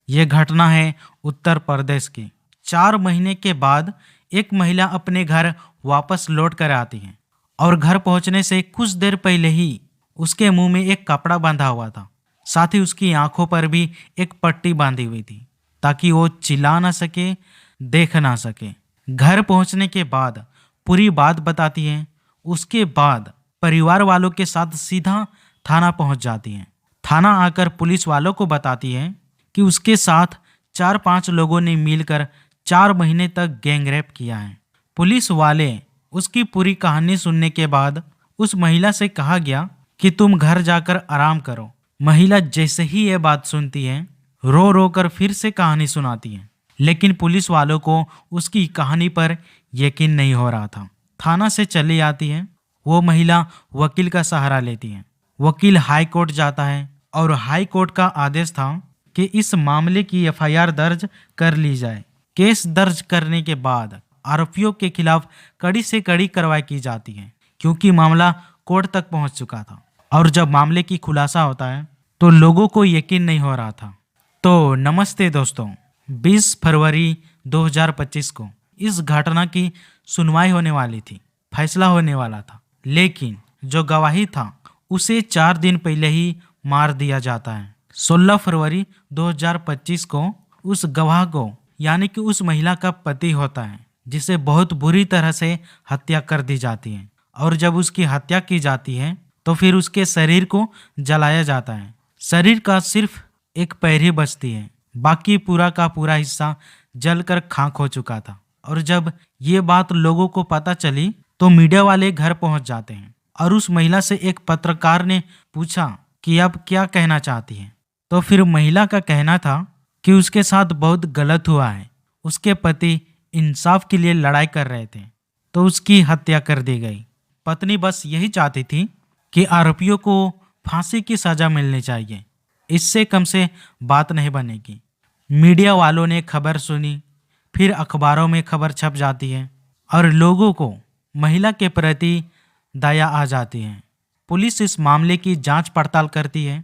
ये घटना है उत्तर प्रदेश की। 4 महीने के बाद एक महिला अपने घर वापस लौट कर आती है और घर पहुंचने से कुछ देर पहले ही उसके मुंह में एक कपड़ा बांधा हुआ था। साथ ही उसकी आंखों पर भी एक पट्टी बांधी हुई थी ताकि वो चिल्ला ना सके, देख ना सके। घर पहुंचने के बाद पूरी बात बताती है। उसके बाद परिवार वालों के साथ सीधा थाना पहुंच जाती है। थाना आकर पुलिस वालों को बताती है कि उसके साथ 4-5 लोगों ने मिलकर 4 महीने तक गैंगरेप किया है। पुलिस वाले उसकी पूरी कहानी सुनने के बाद उस महिला से कहा गया कि तुम घर जाकर आराम करो। महिला जैसे ही ये बात सुनती है, रो रो कर फिर से कहानी सुनाती है। लेकिन पुलिस वालों को उसकी कहानी पर यकीन नहीं हो रहा था। थाना से चली आती है। वो महिला वकील का सहारा लेती है। वकील हाई कोर्ट जाता है और हाई कोर्ट का आदेश था कि इस मामले की एफआईआर दर्ज कर ली जाए। केस दर्ज करने के बाद आरोपियों के खिलाफ कड़ी से कड़ी कार्रवाई की जाती है क्योंकि मामला कोर्ट तक पहुंच चुका था। और जब मामले की खुलासा होता है तो लोगों को यकीन नहीं हो रहा था। तो नमस्ते दोस्तों, 20 फरवरी 2025 को इस घटना की सुनवाई होने वाली थी, फैसला होने वाला था। लेकिन जो गवाही था उसे 4 दिन पहले ही मार दिया जाता है। 16 फरवरी 2025 को उस गवाह को, यानी कि उस महिला का पति होता है, जिसे बहुत बुरी तरह से हत्या कर दी जाती है। और जब उसकी हत्या की जाती है तो फिर उसके शरीर को जलाया जाता है। शरीर का सिर्फ एक पैर ही बचती है, बाकी पूरा का पूरा हिस्सा जलकर खाक हो चुका था। और जब ये बात लोगों को पता चली तो मीडिया वाले घर पहुंच जाते हैं और उस महिला से एक पत्रकार ने पूछा कि अब क्या कहना चाहती है। तो फिर महिला का कहना था कि उसके साथ बहुत गलत हुआ है। उसके पति इंसाफ के लिए लड़ाई कर रहे थे तो उसकी हत्या कर दी गई। पत्नी बस यही चाहती थी कि आरोपियों को फांसी की सजा मिलनी चाहिए, इससे कम से बात नहीं बनेगी। मीडिया वालों ने खबर सुनी, फिर अखबारों में खबर छप जाती है और लोगों को महिला के प्रति दया आ जाती है। पुलिस इस मामले की जांच पड़ताल करती है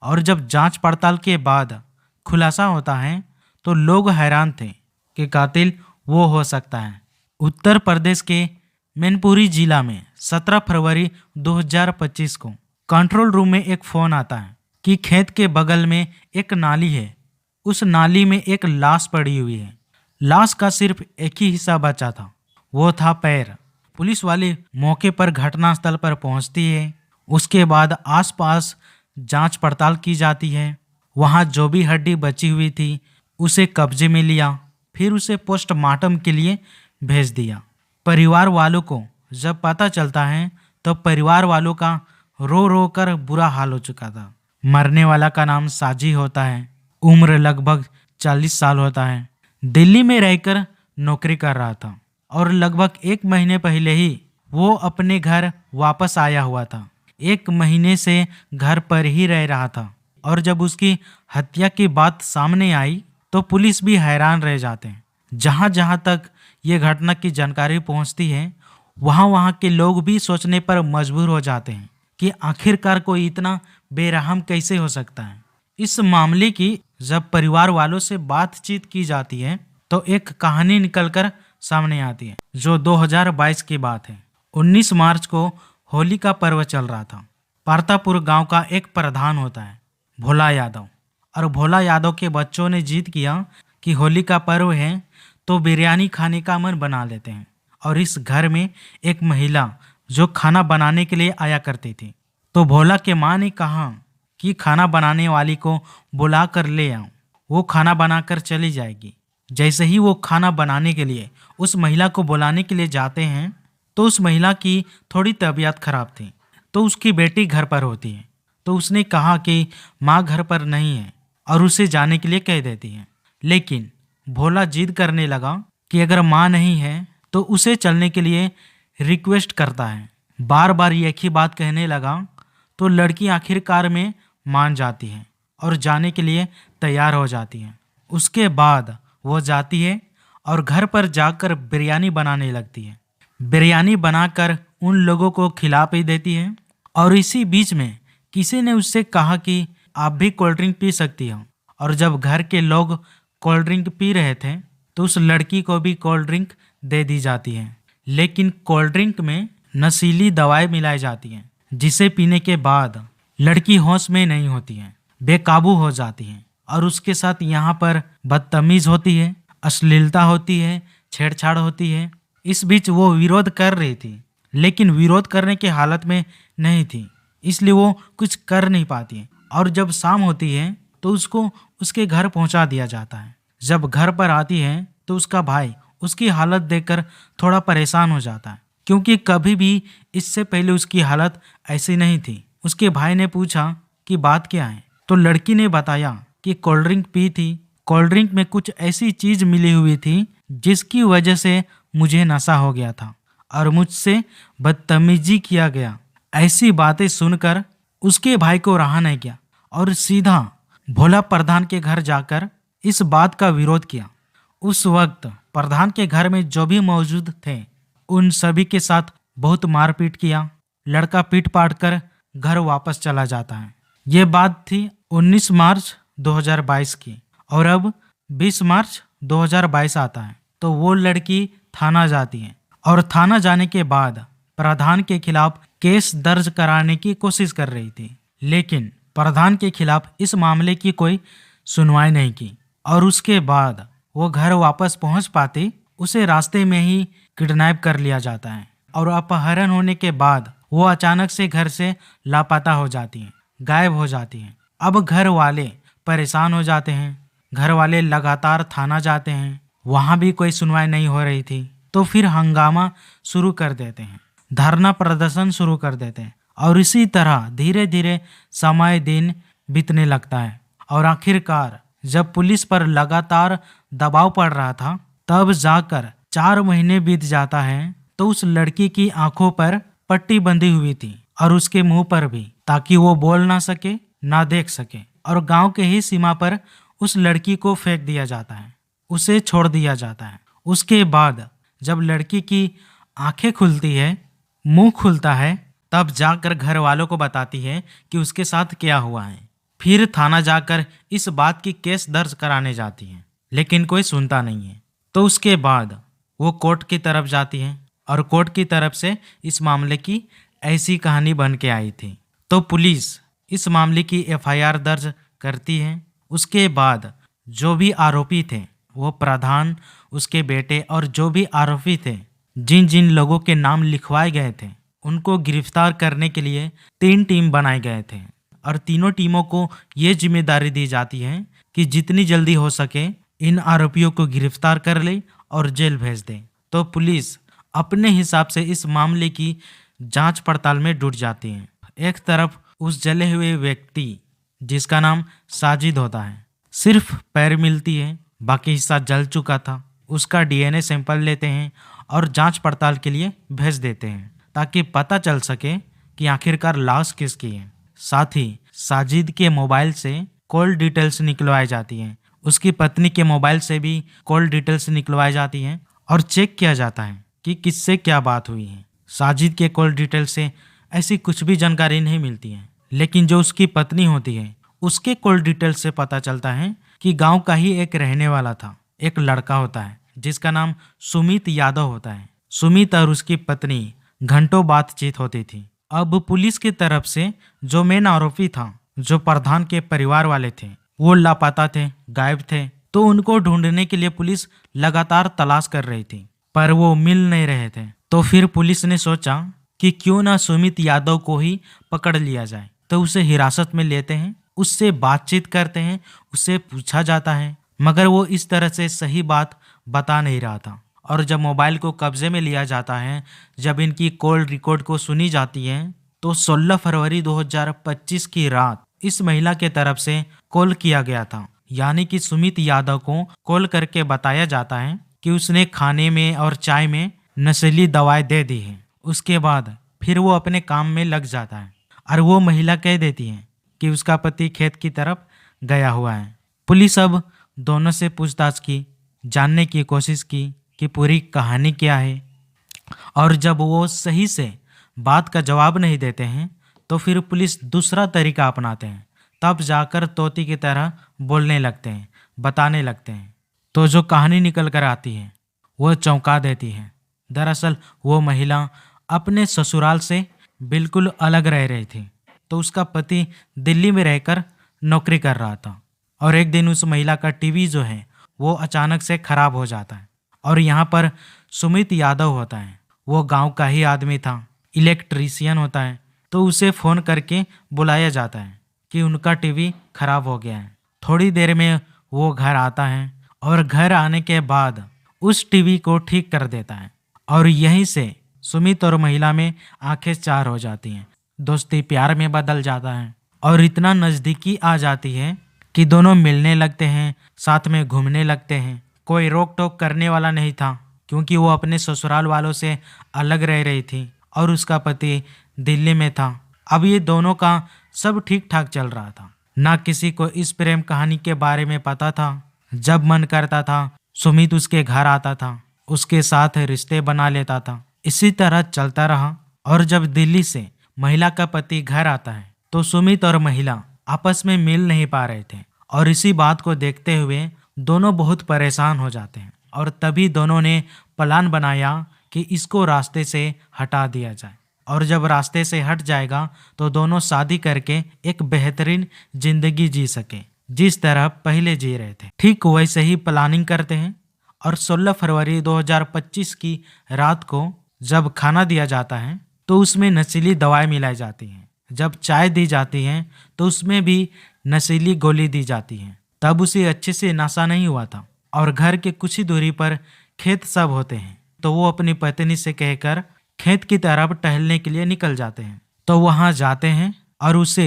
और जब जांच पड़ताल के बाद खुलासा होता है तो लोग हैरान थे कि कातिल वो हो सकता है। उत्तर प्रदेश के मैनपुरी जिला में 17 फरवरी 2025 को कंट्रोल रूम में एक फोन आता है कि खेत के बगल में एक नाली है। उस नाली में एक लाश पड़ी हुई है। लाश का सिर्फ एक ही हिस्सा बचा था, वो था पैर। पुलिस वाले मौके पर घटनास्थल पर पहुंचती है। उसके बाद आसपास जांच पड़ताल की जाती है। वहां जो भी हड्डी बची हुई थी उसे कब्जे में लिया, फिर उसे पोस्टमार्टम के लिए भेज दिया। परिवार वालों को जब पता चलता है तो परिवार वालों का रो रो कर बुरा हाल हो चुका था। मरने वाला का नाम साजी होता है। उम्र लगभग 40 साल होता है। दिल्ली में रहकर नौकरी कर रहा था और लगभग 1 महीने पहले ही वो अपने घर वापस आया हुआ था। 1 महीने से घर पर ही रह रहा था और जब उसकी हत्या की बात सामने आई तो पुलिस भी हैरान रह जाते हैं। जहां जहां तक ये घटना की जानकारी पहुंचती है वहां वहां के लोग भी सोचने पर मजबूर हो जाते हैं कि आखिरकार कोई इतना बेरहम कैसे हो सकता है। इस मामले की जब परिवार वालों से बातचीत की जाती है तो एक कहानी निकलकर सामने आती है जो 2022 की बात है। 19 मार्च को होली का पर्व चल रहा था। पारतापुर गांव का एक प्रधान होता है, भोला यादव। और भोला यादव के बच्चों ने जिद किया कि होली का पर्व है तो बिरयानी खाने का मन बना लेते हैं। और इस घर में एक महिला जो खाना बनाने के लिए आया करती थी। तो भोला के माँ ने कहा कि खाना बनाने वाली को बुला कर ले आओ, वो खाना बनाकर चली जाएगी। जैसे ही वो खाना बनाने के लिए उस महिला को बुलाने के लिए जाते हैं तो उस महिला की थोड़ी तबीयत खराब थी, तो उसकी बेटी घर पर होती है। तो उसने कहा कि माँ घर पर नहीं है और उसे जाने के लिए कह देती है। लेकिन भोला जिद करने लगा कि अगर माँ नहीं है तो उसे चलने के लिए रिक्वेस्ट करता है। बार बार एक ही बात कहने लगा तो लड़की आखिरकार में मान जाती है और जाने के लिए तैयार हो जाती है। उसके बाद वो जाती है और घर पर जाकर बिरयानी बनाने लगती है। बिरयानी बनाकर उन लोगों को खिला भी देती है। और इसी बीच में किसी ने उससे कहा कि आप भी कोल्ड ड्रिंक पी सकती हो और जब घर के लोग कोल्ड ड्रिंक पी रहे थे तो उस लड़की को भी कोल्ड ड्रिंक दे दी जाती है। लेकिन कोल्ड ड्रिंक में नशीली दवाएं मिलाई जाती हैं, जिसे पीने के बाद लड़की होश में नहीं होती है, बेकाबू हो जाती है और उसके साथ यहाँ पर बदतमीज होती है, अश्लीलता होती है, छेड़छाड़ होती है। इस बीच वो विरोध कर रही थी, लेकिन विरोध करने की हालत में नहीं थी, इसलिए वो कुछ कर नहीं पाती है। और जब शाम होती है तो उसको उसके घर पहुंचा दिया जाता है। जब घर पर आती है तो उसका भाई उसकी हालत देखकर थोड़ा परेशान हो जाता है, क्योंकि कभी भी इससे पहले उसकी हालत ऐसी नहीं थी। उसके भाई ने पूछा कि बात क्या है, तो लड़की ने बताया कि कोल्ड ड्रिंक पी थी, कोल्ड ड्रिंक में कुछ ऐसी चीज मिली हुई थी जिसकी वजह से मुझे नशा हो गया था और मुझसे बदतमीजी किया गया। ऐसी बातें सुनकर उसके भाई को रहा नहीं गया और सीधा भोला प्रधान के घर जाकर इस बात का विरोध किया। उस वक्त प्रधान के घर में जो भी मौजूद थे उन सभी के साथ बहुत मारपीट किया। लड़का पीट पाट कर घर वापस चला जाता है। ये बात थी 19 मार्च 2022 की और अब 20 मार्च 2022 आता है तो वो लड़की थाना जाती है और थाना जाने के बाद प्रधान के खिलाफ केस दर्ज कराने की कोशिश कर रही थी, लेकिन प्रधान के खिलाफ इस मामले की कोई सुनवाई नहीं की और उसके बाद वो घर वापस पहुंच पाती उसे रास्ते में ही किडनैप कर लिया जाता है और अपहरण होने के बाद वो अचानक से घर से लापता हो जाती है, गायब हो जाती है। अब घर वाले परेशान हो जाते हैं। घर वाले लगातार थाना जाते हैं, वहां भी कोई सुनवाई नहीं हो रही थी, तो फिर हंगामा शुरू कर देते हैं, धरना प्रदर्शन शुरू कर देते हैं और इसी तरह धीरे धीरे समय दिन बीतने लगता है। और आखिरकार जब पुलिस पर लगातार दबाव पड़ रहा था तब जाकर 4 महीने बीत जाता है तो उस लड़की की आंखों पर पट्टी बंधी हुई थी और उसके मुंह पर भी, ताकि वो बोल ना सके ना देख सके। और गांव के ही सीमा पर उस लड़की को फेंक दिया जाता है, उसे छोड़ दिया जाता है। उसके बाद जब लड़की की आंखें खुलती है, मुंह खुलता है, तब जाकर घर वालों को बताती है कि उसके साथ क्या हुआ है। फिर थाना जाकर इस बात की केस दर्ज कराने जाती है, लेकिन कोई सुनता नहीं है। तो उसके बाद वो कोर्ट की तरफ जाती है और कोर्ट की तरफ से इस मामले की ऐसी कहानी बन के आई थी। तो पुलिस इस मामले की एफआईआर दर्ज करती है। उसके बाद जो भी आरोपी थे, वो प्रधान, उसके बेटे और जो भी आरोपी थे, जिन जिन लोगों के नाम लिखवाए गए थे, उनको गिरफ्तार करने के लिए 3 टीम बनाए गए थे और तीनों टीमों को ये जिम्मेदारी दी जाती है कि जितनी जल्दी हो सके इन आरोपियों को गिरफ्तार कर ले और जेल भेज दे। तो पुलिस अपने हिसाब से इस मामले की जांच पड़ताल में जुट जाती है। एक तरफ उस जले हुए व्यक्ति जिसका नाम साजिद होता है, सिर्फ पैर मिलती है, बाकी हिस्सा जल चुका था, उसका डीएनए सैंपल लेते हैं और जांच पड़ताल के लिए भेज देते हैं ताकि पता चल सके कि आखिरकार लाश किसकी है। साथ ही साजिद के मोबाइल से कॉल डिटेल्स निकलवाई जाती हैं, उसकी पत्नी के मोबाइल से भी कॉल डिटेल्स निकलवाई जाती हैं और चेक किया जाता है कि किससे क्या बात हुई है। साजिद के कॉल डिटेल से ऐसी कुछ भी जानकारी नहीं मिलती है, लेकिन जो उसकी पत्नी होती है उसके कॉल डिटेल से पता चलता है कि गांव का ही एक रहने वाला था, एक लड़का होता है जिसका नाम सुमित यादव होता है। सुमित और उसकी पत्नी घंटों बातचीत होती थी। अब पुलिस की तरफ से जो मेन आरोपी था, जो प्रधान के परिवार वाले थे, वो लापता थे, गायब थे, तो उनको ढूंढने के लिए पुलिस लगातार तलाश कर रही थी, पर वो मिल नहीं रहे थे। तो फिर पुलिस ने सोचा कि क्यों ना सुमित यादव को ही पकड़ लिया जाए। तो उसे हिरासत में लेते हैं, उससे बातचीत करते हैं, उससे पूछा जाता है, मगर वो इस तरह से सही बात बता नहीं रहा था। और जब मोबाइल को कब्जे में लिया जाता है, जब इनकी कॉल रिकॉर्ड को सुनी जाती है, तो 16 फरवरी 2025 की रात इस महिला के तरफ से कॉल किया गया था, यानी कि सुमित यादव को कॉल करके बताया जाता है कि उसने खाने में और चाय में नशीली दवाएं दे दी है। उसके बाद फिर वो अपने काम में लग जाता है और वो महिला कह देती है कि उसका पति खेत की तरफ गया हुआ है। पुलिस अब दोनों से पूछताछ की, जानने की कोशिश की कि पूरी कहानी क्या है, और जब वो सही से बात का जवाब नहीं देते हैं तो फिर पुलिस दूसरा तरीका अपनाते हैं। तब जाकर तोती की तरह बोलने लगते हैं, बताने लगते हैं। तो जो कहानी निकल कर आती है वो चौंका देती है। दरअसल वो महिला अपने ससुराल से बिल्कुल अलग रह रही थी। तो उसका पति दिल्ली में रहकर नौकरी कर रहा था और एक दिन उस महिला का टीवी जो है वो अचानक से खराब हो जाता है। और यहाँ पर सुमित यादव होता है, वो गांव का ही आदमी था, इलेक्ट्रीशियन होता है। तो उसे फ़ोन करके बुलाया जाता है कि उनका टीवी खराब हो गया है। थोड़ी देर में वो घर आता है और घर आने के बाद उस टीवी को ठीक कर देता है। और यहीं से सुमित और महिला में आंखें चार हो जाती हैं, दोस्ती प्यार में बदल जाता है और इतना नज़दीकी आ जाती है कि दोनों मिलने लगते हैं, साथ में घूमने लगते हैं। कोई रोक टोक करने वाला नहीं था क्योंकि वो अपने ससुराल वालों से अलग रह रही थी और उसका पति दिल्ली में था। अब ये दोनों का सब ठीक ठाक चल रहा था, ना किसी को इस प्रेम कहानी के बारे में पता था। जब मन करता था सुमित उसके घर आता था, उसके साथ रिश्ते बना लेता था। इसी तरह चलता रहा और जब दिल्ली से महिला का पति घर आता है तो सुमित और महिला आपस में मिल नहीं पा रहे थे। और इसी बात को देखते हुए दोनों बहुत परेशान हो जाते हैं और तभी दोनों ने प्लान बनाया कि इसको रास्ते से हटा दिया जाए। और जब रास्ते से हट जाएगा तो दोनों शादी करके एक बेहतरीन जिंदगी जी सके जिस तरह पहले जी रहे थे। ठीक वैसे ही प्लानिंग करते हैं और 16 फरवरी 2025 की रात को जब खाना दिया जाता है तो उसमें नशीली दवाएं मिलाई जाती हैं। जब चाय दी जाती है तो उसमें भी नशीली गोली दी जाती है। तब उसे अच्छे से नशा नहीं हुआ था और घर के कुछ ही दूरी पर खेत सब होते हैं। तो वो अपनी पत्नी से कहकर खेत की तरफ टहलने के लिए निकल जाते हैं। तो वहाँ जाते हैं और उसे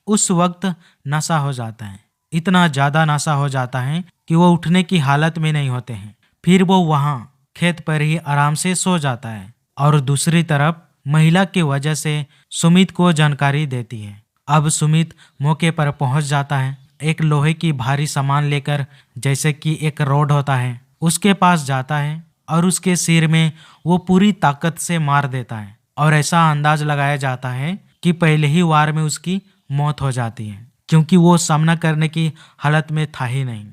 उस वक्त नशा हो जाता है। इतना ज़्यादा नशा हो जाता है कि वो उठने की हालत में नहीं होते हैं। फिर वो वहाँ खेत पर ही आराम से सो जाता है और दूसरी तरफ महिला की वजह से सुमित को जानकारी देती है। अब सुमित मौके पर पहुंच जाता है, एक लोहे की भारी सामान लेकर, जैसे कि एक रॉड होता है, उसके पास जाता है और उसके सिर में वो पूरी ताकत से मार देता है। और ऐसा अंदाज लगाया जाता है कि पहले ही वार में उसकी मौत हो जाती है क्योंकि वो सामना करने की हालत में था ही नहीं,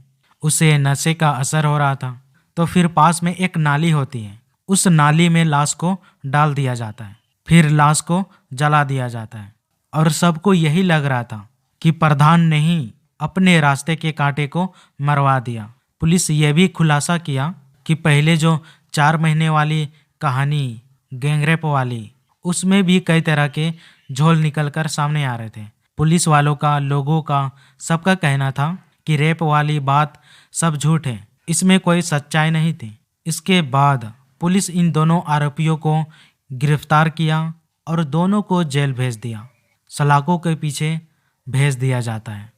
उसे नशे का असर हो रहा था। तो फिर पास में एक नाली होती है, उस नाली में लाश को डाल दिया जाता है, फिर लाश को जला दिया जाता है। और सबको यही लग रहा था कि प्रधान ने ही अपने रास्ते के कांटे को मरवा दिया। पुलिस ये भी खुलासा किया कि पहले जो 4 महीने वाली कहानी गैंगरेप वाली, उसमें भी कई तरह के झोल निकलकर सामने आ रहे थे। पुलिस वालों का, लोगों का, सबका कहना था कि रेप वाली बात सब झूठ है, इसमें कोई सच्चाई नहीं थी। इसके बाद पुलिस इन दोनों आरोपियों को गिरफ्तार किया और दोनों को जेल भेज दिया, सलाखों के पीछे भेज दिया जाता है।